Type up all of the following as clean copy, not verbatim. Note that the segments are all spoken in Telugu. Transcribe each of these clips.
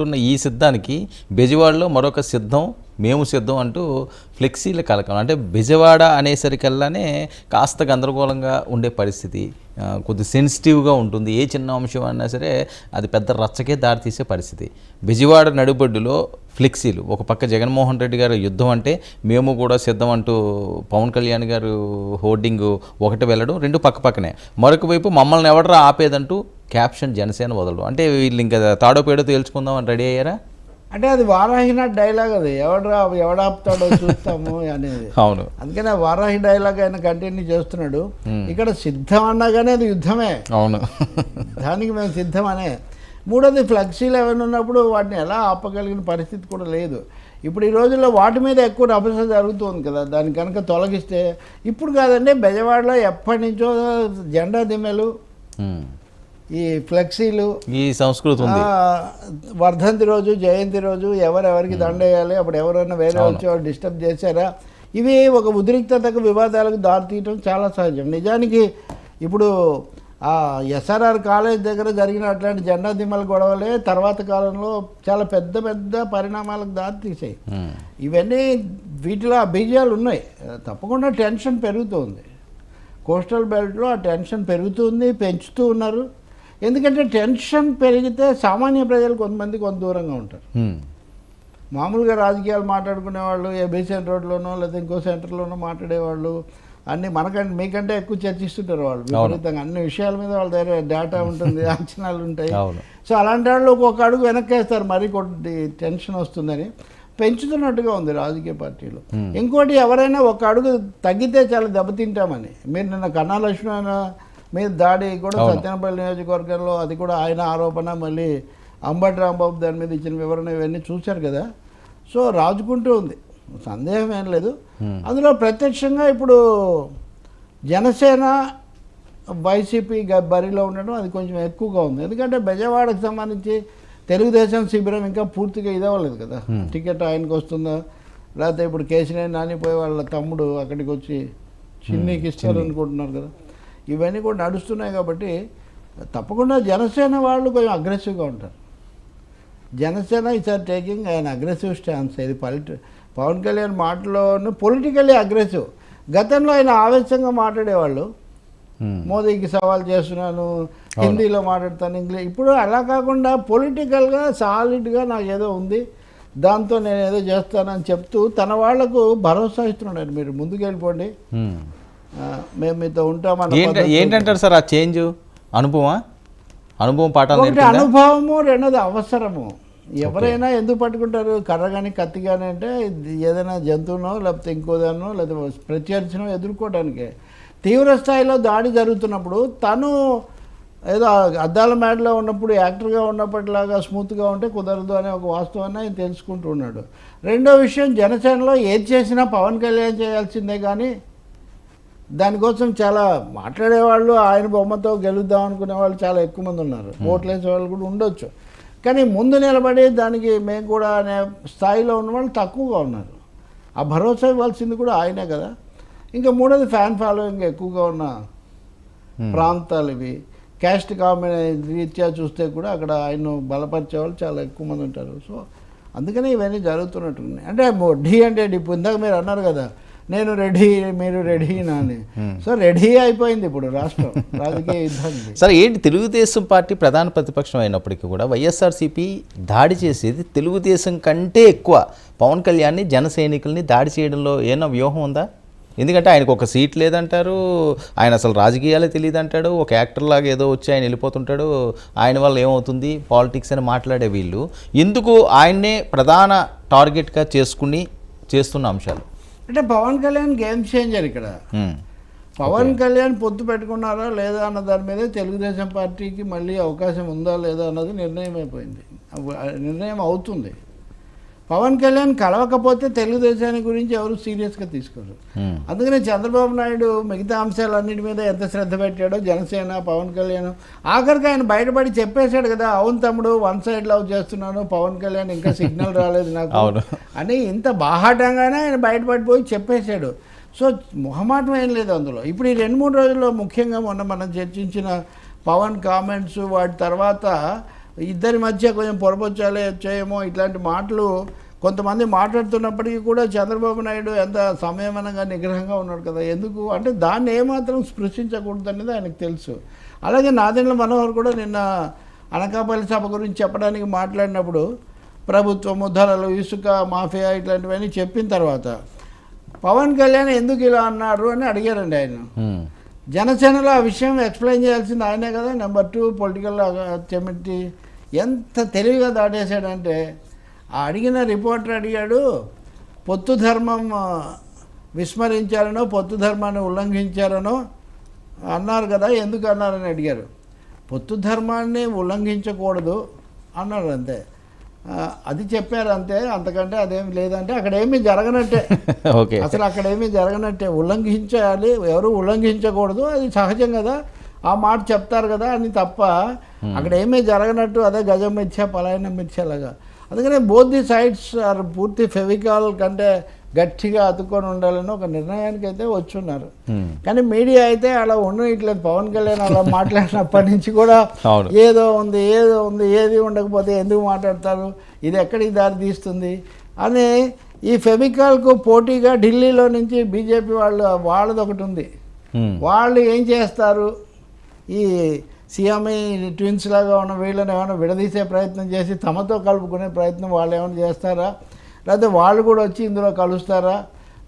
ఉన్న ఈ సిద్ధానికి బెజవాడలో మరొక సిద్ధం మేము సిద్ధం అంటూ ఫ్లెక్సీల కలకం. అంటే బెజవాడ అనేసరికల్లానే కాస్త గందరగోళంగా ఉండే పరిస్థితి, కొద్ది సెన్సిటివ్గా ఉంటుంది. ఏ చిన్న అంశం అన్నా సరే అది పెద్ద రచ్చకే దారితీసే పరిస్థితి. బెజవాడ నడిబొడ్డులో ఫ్లెక్సీలు, ఒక పక్క జగన్మోహన్ రెడ్డి గారు యుద్ధం అంటే మేము కూడా సిద్ధం అంటూ పవన్ కళ్యాణ్ గారు హోర్డింగ్ ఒకటి వెళ్ళడం, రెండు పక్క పక్కనే. మరొక వైపు మమ్మల్ని ఎవడరా ఆపేదంటూ క్యాప్షన్ జనసేన వదలడం. అంటే వీళ్ళు ఇంకా తాడో పేడో తేల్చుకుందాం అని రెడీ అయ్యారా? అంటే అది వారాహిన డైలాగ్, అది ఎవడాపుతాడో చూస్తాము అనేది. అవును, అందుకనే వారాహి డైలాగ్ ఆయన కంటిన్యూ చేస్తున్నాడు. ఇక్కడ సిద్ధం అన్నాగానే అది యుద్ధమే. అవును, దానికి మేము సిద్ధం అనే. మూడోది ఫ్లెక్సీలు ఏమైనా ఉన్నప్పుడు వాటిని ఎలా ఆపగలిగిన పరిస్థితి కూడా లేదు. ఇప్పుడు ఈ రోజుల్లో వాటి మీద ఎక్కువ రభస జరుగుతుంది కదా, దాన్ని కనుక తొలగిస్తే. ఇప్పుడు కాదండి, బెజవాడలో ఎప్పటి నుంచో జెండా దిమ్మెలు, ఈ ఫ్లెక్సీలు, ఈ సంస్కృతి ఉంది. వర్ధంతి రోజు, జయంతి రోజు ఎవరెవరికి దండ వేయాలి, అప్పుడు ఎవరైనా వేరే వచ్చి డిస్టర్బ్ చేశారా, ఇవి ఒక ఉద్రిక్తతకు, వివాదాలకు దారితీయటం చాలా సహజం. నిజానికి ఇప్పుడు ఆ ఎస్ఆర్ఆర్ కాలేజ్ దగ్గర జరిగిన అట్లాంటి జెండా దిమ్మల గొడవలే తర్వాత కాలంలో చాలా పెద్ద పెద్ద పరిణామాలకు దారితీసాయి. ఇవన్నీ వీటిలో అభిజయాలు ఉన్నాయి. తప్పకుండా టెన్షన్ పెరుగుతుంది. కోస్టల్ బెల్ట్లో ఆ టెన్షన్ పెరుగుతుంది, పెంచుతూ ఉన్నారు. ఎందుకంటే టెన్షన్ పెరిగితే సామాన్య ప్రజలు కొంతమంది కొంత దూరంగా ఉంటారు. మామూలుగా రాజకీయాలు మాట్లాడుకునే వాళ్ళు ఏబీ సెంటర్లోనో లేదా ఇంకో సెంటర్లోనో మాట్లాడేవాళ్ళు అన్నీ మీకంటే ఎక్కువ చర్చిస్తుంటారు. వాళ్ళు విపరీతంగా అన్ని విషయాల మీద వాళ్ళ దగ్గర డేటా ఉంటుంది, అంచనాలు ఉంటాయి. సో అలాంటి వాళ్ళు ఒక్కొక్క అడుగు వెనక్కేస్తారు, మరీ కొద్ది టెన్షన్ వస్తుందని. పెంచుతున్నట్టుగా ఉంది రాజకీయ పార్టీలు. ఇంకోటి, ఎవరైనా ఒక అడుగు తగ్గితే చాలా దెబ్బతింటామని. మీరు నిన్న కన్నా లక్ష్మణ మీద దాడి కూడా సత్యనపల్లి నియోజకవర్గంలో, అది కూడా ఆయన ఆరోపణ, మళ్ళీ అంబటి రాంబాబు దాని మీద ఇచ్చిన వివరణ, ఇవన్నీ చూశారు కదా. సో రాజుకుంటూ ఉంది, సందేహం ఏం లేదు. అందులో ప్రత్యక్షంగా ఇప్పుడు జనసేన వైసీపీ బరిలో ఉండడం అది కొంచెం ఎక్కువగా ఉంది. ఎందుకంటే బెజవాడకు సంబంధించి తెలుగుదేశం శిబిరం ఇంకా పూర్తిగా ఇదవ్వలేదు కదా. టికెట్ ఆయనకు వస్తుందా, లేకపోతే ఇప్పుడు కేసీఆర్ నానిపోయి వాళ్ళ తమ్ముడు అక్కడికి వచ్చి చిన్నీకి ఇస్తారనుకుంటున్నారు కదా. ఇవన్నీ కూడా నడుస్తున్నాయి కాబట్టి తప్పకుండా జనసేన వాళ్ళు కొంచెం అగ్రెసివ్గా ఉంటారు. జనసేన ఈసారి టేకింగ్ ఆయన అగ్రెసివ్ స్టాన్స్. ఇది పవన్ కళ్యాణ్ మాటలోనూ పొలిటికల్లీ అగ్రెసివ్. గతంలో ఆయన ఆవేశంగా మాట్లాడేవాళ్ళు, మోదీకి సవాల్ చేస్తున్నాను, హిందీలో మాట్లాడతాను, ఇంగ్లీష్. ఇప్పుడు అలా కాకుండా పొలిటికల్గా సాలిడ్గా నాకు ఏదో ఉంది, దాంతో నేను ఏదో చేస్తానని చెప్తూ తన వాళ్లకు భరోసా ఇస్తున్నాడు. మీరు ముందుకు వెళ్ళిపోండి, మేము మీతో ఉంటామని. ఏంటంటారు సార్ ఆ చేంజ్? అనుభవం పాఠాలు, ఒకటి అనుభవము, రెండోది అవసరము. ఎవరైనా ఎందుకు పట్టుకుంటారు కర్ర కానీ కత్తి కానీ అంటే ఏదైనా జంతువునో లేకపోతే ఇంకోదానో లేకపోతే ప్రత్యర్థినో ఎదుర్కోవడానికే. తీవ్ర స్థాయిలో దాడి జరుగుతున్నప్పుడు తను ఏదో అద్దాల మేడలో ఉన్నప్పుడు యాక్టర్గా ఉన్నప్పటిలాగా స్మూత్గా ఉంటే కుదరదు అనే ఒక వాస్తవాన్ని ఆయన తెలుసుకుంటూ ఉన్నాడు. రెండో విషయం, జనసేనలో ఏది చేసినా పవన్ కళ్యాణ్ చేయాల్సిందే, కానీ దానికోసం చాలా మాట్లాడేవాళ్ళు, ఆయన బొమ్మతో గెలుద్దాం అనుకునే వాళ్ళు చాలా ఎక్కువ మంది ఉన్నారు. ఓట్లు వేసే వాళ్ళు కూడా ఉండొచ్చు, కానీ ముందు నిలబడి దానికి మేము కూడా అనే స్థాయిలో ఉన్న వాళ్ళు తక్కువగా ఉన్నారు. ఆ భరోసా ఇవ్వాల్సింది కూడా ఆయనే కదా. ఇంకా మూడోది, ఫ్యాన్ ఫాలోయింగ్ ఎక్కువగా ఉన్న ప్రాంతాలు ఇవి. క్యాస్ట్ కాంబినేషన్ రీత్యా చూస్తే కూడా అక్కడ ఆయన బలపరిచే వాళ్ళు చాలా ఎక్కువ మంది ఉంటారు. సో అందుకని ఇవన్నీ జరుగుతున్నట్టున్నాయి. అంటే ఢీ అంటే ఇప్పుడు ఇందాక మీరు అన్నారు కదా, నేను రెడీ మీరు రెడీనా అని. సో రెడీ అయిపోయింది ఇప్పుడు రాష్ట్రం రాజకీయ యుద్ధానికి. సరే, ఏంటి తెలుగుదేశం పార్టీ ప్రధాన ప్రతిపక్షం అయినప్పటికీ కూడా వైఎస్ఆర్సీపీ దాడి చేసేది తెలుగుదేశం కంటే ఎక్కువ పవన్ కళ్యాణ్ని, జన సైనికుల్ని దాడి చేయడంలో ఏమైనా వ్యూహం ఉందా? ఎందుకంటే ఆయనకు ఒక సీట్ లేదంటారు, ఆయన అసలు రాజకీయాలే తెలియదు అంటాడు, ఒక యాక్టర్ లాగా ఏదో వచ్చి ఆయన వెళ్ళిపోతుంటాడు, ఆయన వల్ల ఏమవుతుంది పాలిటిక్స్ అని మాట్లాడే వీళ్ళు ఎందుకు ఆయన్నే ప్రధాన టార్గెట్గా చేస్తున్న అంశాలు? అంటే పవన్ కళ్యాణ్ గేమ్ చేంజర్ ఇక్కడ. పవన్ కళ్యాణ్ పొత్తు పెట్టుకున్నారా లేదా అన్న దాని మీద తెలుగుదేశం పార్టీకి మళ్ళీ అవకాశం ఉందా లేదా అన్నది నిర్ణయం అయిపోయింది, నిర్ణయం అవుతుంది. పవన్ కళ్యాణ్ కలవకపోతే తెలుగుదేశాన్ని గురించి ఎవరు సీరియస్గా తీసుకోరు. అందుకనే చంద్రబాబు నాయుడు మిగతా అంశాలన్నిటి మీద ఎంత శ్రద్ధ పెట్టాడో జనసేన, పవన్ కళ్యాణ్ ఆఖరికి ఆయన బయటపడి చెప్పేశాడు కదా, అవును తమ్ముడు వన్ సైడ్ లవ్ చేస్తున్నాను, పవన్ కళ్యాణ్ ఇంకా సిగ్నల్ రాలేదు నాకు అని ఇంత బాహాటంగానే ఆయన బయటపడిపోయి చెప్పేశాడు. సో మొహమాటం ఏం లేదు అందులో. ఇప్పుడు ఈ 2-3 రోజుల్లో ముఖ్యంగా మొన్న మనం చర్చించిన పవన్ కామెంట్స్, వాటి తర్వాత ఇద్దరి మధ్య కొంచెం పొరపచ్చాలే వచ్చాయేమో ఇట్లాంటి మాటలు కొంతమంది మాట్లాడుతున్నప్పటికీ కూడా చంద్రబాబు నాయుడు ఎంత సంయమనంగా నిగ్రహంగా ఉన్నాడు కదా. ఎందుకు అంటే దాన్ని ఏమాత్రం స్పృశించకూడదు అనేది ఆయనకు తెలుసు. అలాగే నాదెండ్ల మనోహర్ కూడా నిన్న అనకాపల్లి సభ గురించి చెప్పడానికి మాట్లాడినప్పుడు ప్రభుత్వము, ధరలు, ఇసుక మాఫియా ఇట్లాంటివన్నీ చెప్పిన తర్వాత పవన్ కళ్యాణ్ ఎందుకు ఇలా అన్నారు అని అడిగారండి ఆయన. జనసేనలో ఆ విషయం ఎక్స్ప్లెయిన్ చేయాల్సింది ఆయనే కదా. నెంబర్ 2 పొలిటికల్ కమిటీ ఎంత తెలివిగా దాటేశాడంటే ఆ అడిగిన రిపోర్టర్ అడిగాడు, పొత్తు ధర్మం విస్మరించారనో పొత్తు ధర్మాన్ని ఉల్లంఘించారనో అన్నారు కదా, ఎందుకు అన్నారని అడిగారు. పొత్తు ధర్మాన్ని ఉల్లంఘించకూడదు అన్నారు అంతే, అది చెప్పారు అంతే, అంతకంటే అదేమి లేదంటే అక్కడ ఏమీ జరగనట్టే. అసలు అక్కడ ఏమీ జరగనట్టే. ఉల్లంఘించాలి, ఎవరు ఉల్లంఘించకూడదు, అది సహజం కదా, ఆ మాట చెప్తారు కదా అని తప్ప అక్కడ ఏమీ జరగనట్టు అదే గజం మిథ్య పలాయనం మిథ్యలాగా. అందుకనే బోత్ ది సైడ్స్ ఆర్ పూర్తి ఫెవికాల్ కంటే గట్టిగా అతుక్కొని ఉండాలని ఒక నిర్ణయానికి అయితే వచ్చున్నారు. కానీ మీడియా అయితే అలా ఉండట్లేదు. పవన్ కళ్యాణ్ అలా మాట్లాడినప్పటి నుంచి కూడా ఏదో ఉంది ఏది ఉండకపోతే ఎందుకు మాట్లాడతారు, ఇది ఎక్కడికి దారి తీస్తుంది అని ఈ ఫెవికాల్కు పోటీగా ఢిల్లీలో నుంచి బీజేపీ వాళ్ళది ఒకటి ఉంది. వాళ్ళు ఏం చేస్తారు, ఈ సీఎంఐ ట్విన్స్ లాగా ఉన్న వీళ్ళని ఏమైనా విడదీసే ప్రయత్నం చేసి తమతో కలుపుకునే ప్రయత్నం వాళ్ళు ఏమైనా చేస్తారా, లేకపోతే వాళ్ళు కూడా వచ్చి ఇందులో కలుస్తారా?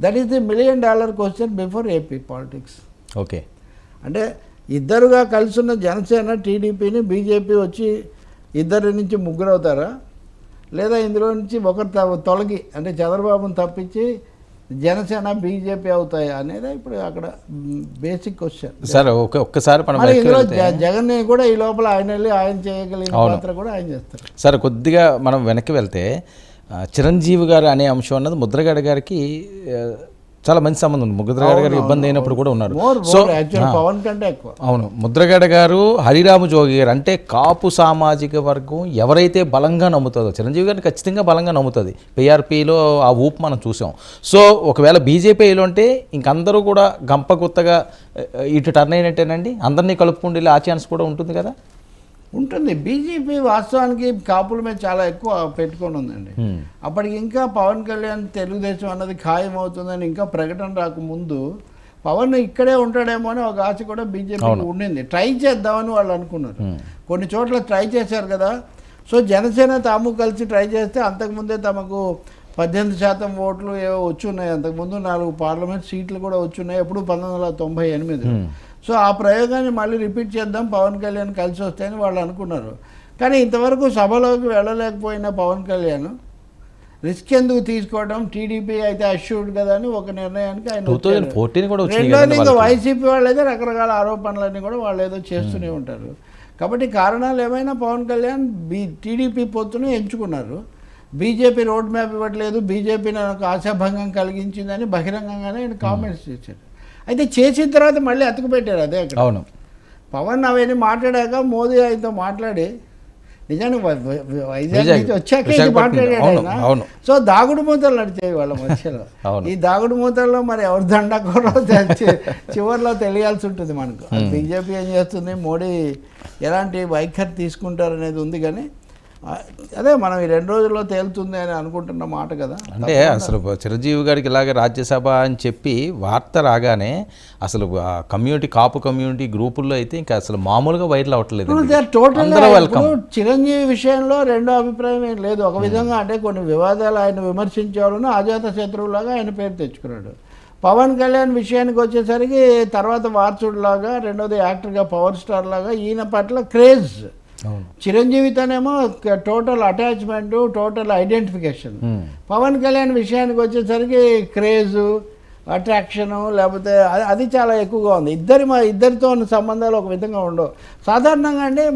That is the $1 million question before AP politics. Okay, అంటే ఇద్దరుగా కలిసి ఉన్న జనసేన, టీడీపీని బీజేపీ వచ్చి ఇద్దరి నుంచి ముగ్గురు అవుతారా, లేదా ఇందులో నుంచి ఒకరు తొలగి అంటే చంద్రబాబును తప్పించి జనసేన బీజేపీ అవుతాయి అనేది ఇప్పుడు అక్కడ బేసిక్ క్వశ్చన్. సార్ ఒక్కసారి ఇందులో జగన్ కూడా ఈ లోపల ఆయన చేయగలిగిన పాత్ర కూడా ఆయన చేస్తారు. సార్ కొద్దిగా మనం వెనక్కి వెళ్తే చిరంజీవి గారు అనే అంశం అన్నది ముద్రగడ గారికి చాలా మంచి సంబంధం ఉంది. ముద్రగడ గారు ఇబ్బంది అయినప్పుడు కూడా ఉన్నారు. సో పవన్ కంటే ఎక్కువ. అవును, ముద్రగడ గారు, హరిరామ జోగి గారు అంటే కాపు సామాజిక వర్గం ఎవరైతే బలంగా నమ్ముతుందో చిరంజీవి గారిని ఖచ్చితంగా బలంగా నమ్ముతుంది. పిఆర్పీలో ఆ ఊపు మనం చూసాం. సో ఒకవేళ బీజేపీలో అంటే ఇంకందరూ కూడా గంపగుత్తగా ఇటు టర్న్ అయినట్టేనండి, అందరినీ కలుపుకుంటే ఆ ఛాన్స్ కూడా ఉంటుంది కదా. ఉంటుంది. బీజేపీ వాస్తవానికి కాపుల మీద చాలా ఎక్కువ పెట్టుకొని ఉందండి. అప్పటికి ఇంకా పవన్ కళ్యాణ్ తెలుగుదేశం అన్నది ఖాయం అవుతుందని ఇంకా ప్రకటన రాకముందు పవన్ ఇక్కడే ఉంటాడేమో అని ఒక ఆశ కూడా బీజేపీకి ఉండింది. ట్రై చేద్దామని వాళ్ళు అనుకున్నారు. కొన్ని చోట్ల ట్రై చేశారు కదా. సో జనసేన తాము కలిసి ట్రై చేస్తే అంతకుముందే తమకు 18% ఓట్లు ఏవో వచ్చున్నాయి. అంతకుముందు 4 పార్లమెంట్ సీట్లు కూడా వచ్చున్నాయి, ఎప్పుడు 1998. సో ఆ ప్రయోగాన్ని మళ్ళీ రిపీట్ చేద్దాం, పవన్ కళ్యాణ్ కలిసి వస్తాయని వాళ్ళు అనుకున్నారు. కానీ ఇంతవరకు సభలోకి వెళ్ళలేకపోయిన పవన్ కళ్యాణ్ రిస్క్ ఎందుకు తీసుకోవడం, టీడీపీ అయితే అష్యూర్డ్ కదా అని ఒక నిర్ణయానికి ఆయన. రెండోది ఇంకా వైసీపీ వాళ్ళు అయితే రకరకాల ఆరోపణలన్నీ కూడా వాళ్ళు ఏదో చేస్తూనే ఉంటారు. కాబట్టి కారణాలు ఏమైనా పవన్ కళ్యాణ్ టీడీపీ పొత్తును ఎంచుకున్నారు. బీజేపీ రోడ్ మ్యాప్ ఇవ్వట్లేదు, బీజేపీ నాకు ఆశాభంగం కలిగించిందని బహిరంగంగానే ఆయన కామెంట్స్ చేశారు. అయితే చేసిన తర్వాత మళ్ళీ అతుకు పెట్టారు అదే అక్కడ. అవును, పవన్ అవన్నీ మాట్లాడాక మోదీ ఆయనతో మాట్లాడి నిజానికి వైజాగ్ నుంచి వచ్చాక మాట్లాడాడు ఆయన. సో దాగుడు మూతలు నడిచేవి వాళ్ళ మధ్యలో. ఈ దాగుడు మూతల్లో మరి ఎవరి దండకూరో చివరిలో తెలియాల్సి ఉంటుంది మనకు. బీజేపీ ఏం చేస్తుంది, మోడీ ఎలాంటి వైఖరి తీసుకుంటారనేది ఉంది. కానీ అదే మనం ఈ 2 రోజుల్లో తేలుతుంది అని అనుకుంటున్న మాట కదా. అంటే అసలు చిరంజీవి గారికి ఇలాగే రాజ్యసభ అని చెప్పి వార్త రాగానే అసలు కమ్యూనిటీ, కాపు కమ్యూనిటీ గ్రూపుల్లో అయితే ఇంకా అసలు మామూలుగా వైరల్ అవ్వట్లేదు. చిరంజీవి విషయంలో రెండో అభిప్రాయం ఏం లేదు. ఒక విధంగా అంటే కొన్ని వివాదాలు ఆయన విమర్శించేవాళ్ళను అజాత శత్రువులాగా ఆయన పేరు తెచ్చుకున్నాడు. పవన్ కళ్యాణ్ విషయానికి వచ్చేసరికి తర్వాత వారసుడిలాగా, రెండోది యాక్టర్గా, పవర్ స్టార్ లాగా ఈయన పట్ల క్రేజ్. చిరంజీవితోనేమో total attachment, total identification. Pawan Kalyan విషయానికి వచ్చేసరికి క్రేజు, అట్రాక్షను, లేకపోతే అది చాలా ఎక్కువగా ఉంది. ఇద్దరితో ఉన్న సంబంధాలు ఒక విధంగా ఉండవు. సాధారణంగా అండి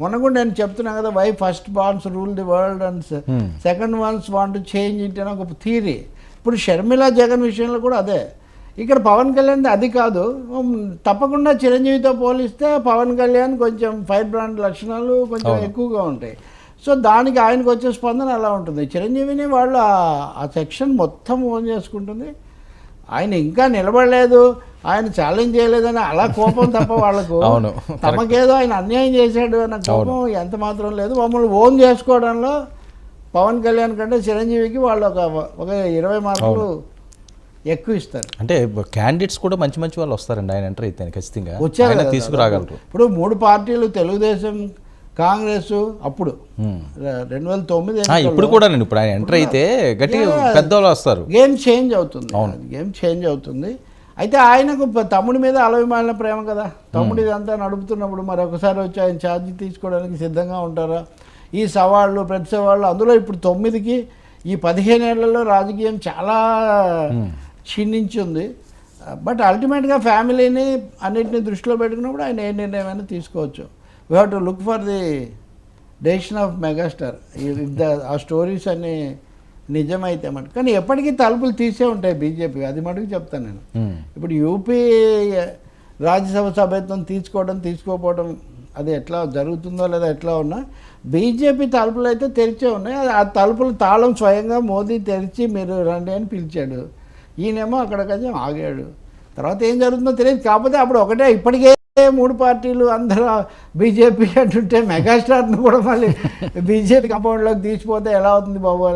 మొన్న కూడా నేను చెప్తున్నాను కదా, why first ones rule the world and second ones want to change it అని ఒక థియరీ. ఇప్పుడు షర్మిల జగన్ విషయంలో కూడా అదే. ఇక్కడ పవన్ కళ్యాణ్ అది కాదు. తప్పకుండా చిరంజీవితో పోలిస్తే పవన్ కళ్యాణ్ కొంచెం ఫైర్ బ్రాండ్ లక్షణాలు కొంచెం ఎక్కువగా ఉంటాయి. సో దానికి ఆయనకు వచ్చే స్పందన అలా ఉంటుంది. చిరంజీవిని వాళ్ళు ఆ సెక్షన్ మొత్తం ఓన్ చేసుకుంటుంది. ఆయన ఇంకా నిలబడలేదు, ఆయన ఛాలెంజ్ చేయలేదని అలా కోపం తప్ప వాళ్ళకు అవును. తమకేదో ఆయన అన్యాయం చేశాడు అన్న కోపం ఎంత మాత్రం లేదు. మమ్మల్ని ఓన్ చేసుకోవడంలో పవన్ కళ్యాణ్ కంటే చిరంజీవికి వాళ్ళు ఒక 20 మార్కులు ఎక్కువ ఇస్తారు. అంటే క్యాండిడేట్స్ కూడా మంచి మంచి వాళ్ళు వస్తారండి ఆయన ఎంటర్ అయితే ఖచ్చితంగా వచ్చారు ఆయన కదా. తీసుకురాగలరు. ఇప్పుడు 3 పార్టీలు, తెలుగుదేశం, కాంగ్రెస్, అప్పుడు 2009 ఇప్పుడు కూడా నేను ఇప్పుడు ఆయన ఎంటర్ అయితే గట్టిగా పెద్దవాళ్ళు వస్తారు. గేమ్ చేంజ్ అవుతుంది. గేమ్ చేంజ్ అవుతుంది. అయితే ఆయనకు తమ్ముడి మీద అలవిమాలిన ప్రేమ కదా. తమ్ముడు ఇదంతా నడుపుతున్నప్పుడు మరి ఒకసారి వచ్చి ఆయన ఛార్జ్ తీసుకోవడానికి సిద్ధంగా ఉంటారా? ఈ సవాళ్ళు, ప్రతి సవాళ్ళు, అందులో ఇప్పుడు 9కి ఈ 15 ఏళ్లలో రాజకీయం చాలా క్షీణించింది. బట్ అల్టిమేట్గా ఫ్యామిలీని అన్నింటినీ దృష్టిలో పెట్టుకున్నప్పుడు ఆయన ఏ నిర్ణయమైనా తీసుకోవచ్చు. We have to look for the decision of megastar. ఆ స్టోరీస్ అన్నీ నిజమైతే మటుకు. కానీ ఎప్పటికీ తలుపులు తీసే ఉంటాయి బీజేపీ, అది మటుకు చెప్తాను నేను. ఇప్పుడు యూపీ రాజ్యసభ సభ్యత్వం తీసుకోకపోవడం అది ఎట్లా జరుగుతుందో లేదా ఎట్లా ఉన్నా బీజేపీ తలుపులు అయితే తెరిచే ఉన్నాయి. ఆ తలుపులు తాళం స్వయంగా మోదీ తెరిచి మీరు రండి అని పిలిచాడు. ఈయనేమో అక్కడ కొంచెం ఆగాడు. తర్వాత ఏం జరుగుతుందో తెలియదు. కాకపోతే అప్పుడు ఒకటే, ఇప్పటికే 3 పార్టీలు అందరూ బీజేపీ అంటుంటే మెగాస్టార్ను కూడా మళ్ళీ బీజేపీ కంపౌండ్లోకి తీసిపోతే ఎలా అవుతుంది బాబు అని